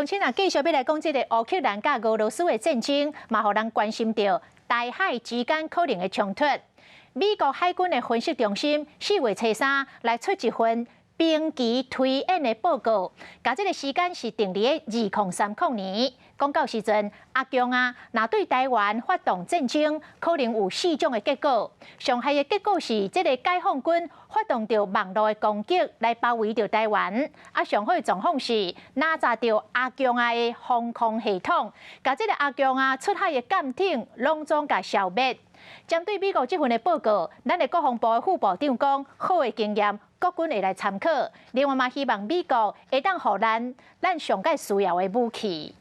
乡亲啊，继续要来讲这个乌克兰甲俄罗斯的战争，嘛，互人关心到台海之间可能的冲突。美国海军的分析中心4月初3来出一份兵棋推演的报告，甲这个时间是定伫2030年。讲到时阵，阿强啊，若对台湾发动战争，可能有4种的结果。上害的结果是，这个解放军发动着网络的攻击来包围着台湾。啊，上好的状况是，拿查着阿强啊的防空系统，甲这个阿强啊出海的舰艇拢总甲消灭。针对美国这份的报告，咱的国防部的副部长讲，好的经验，国军会来参考。另外嘛，希望美国会当予咱上界需要的武器。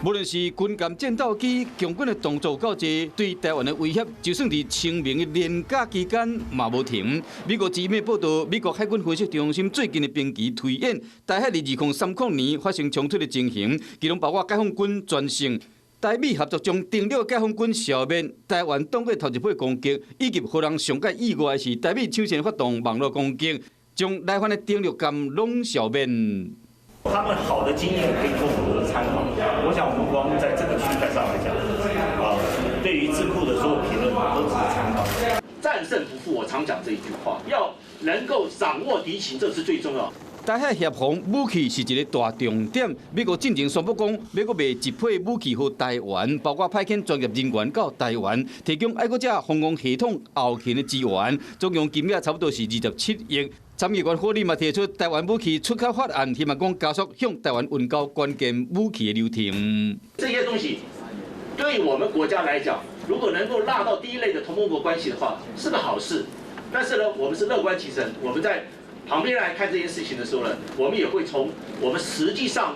无论是军舰、战斗机、强军的动作到这，对台湾的威胁，就算是清明的连假期间嘛无停。美国知名报道，美国海军分析中心最近的兵棋推演，台海伫2030年发生冲突的情形，其中包括解放军全胜。台美合作将登陆解放军消灭，台湾当过头一波攻击，以及互人上界意外的是，台美抢先发动网络攻击，将台湾的登陆舰拢消灭。他们好的经验可以做很多的参考。我想我们光在这个区块上来讲，对于智库的所有评论都只是参考。战胜不负，我常讲这一句话，要能够掌握敌情，这是最重要。台海协防武器是一个大重点。美国进前宣布讲，美国卖1批武器给台湾，包括派遣专业人员到台湾，提供爱国者防空系统后勤的支援，总共金额差不多是27亿。参议员霍利嘛提出台湾武器出口法案，希望讲加速向台湾运交关键武器的流程。这些东西对我们国家来讲，如果能够拉到第一类的同盟国关系的话，是个好事。但是呢，我们是乐观其成，我们在旁边来看这件事情的时候呢，我们也会从我们实际上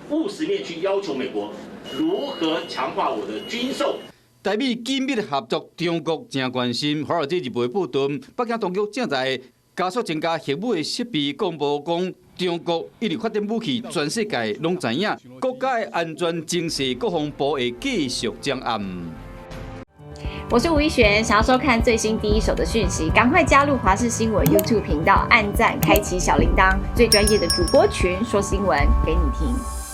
务实面去要求美国如何强化我的军售。台美紧密的合作，中国正关心。华尔街日报的报道，北京当局正在加速增加核武的设备，公布讲中国一直发展武器，全世界拢知影。国家的安全形势，国防部会继续掌握。我是吴一璇，想要收看最新第一手的讯息，赶快加入华视新闻 YouTube 频道，按赞，开启小铃铛，最专业的主播群说新闻给你听。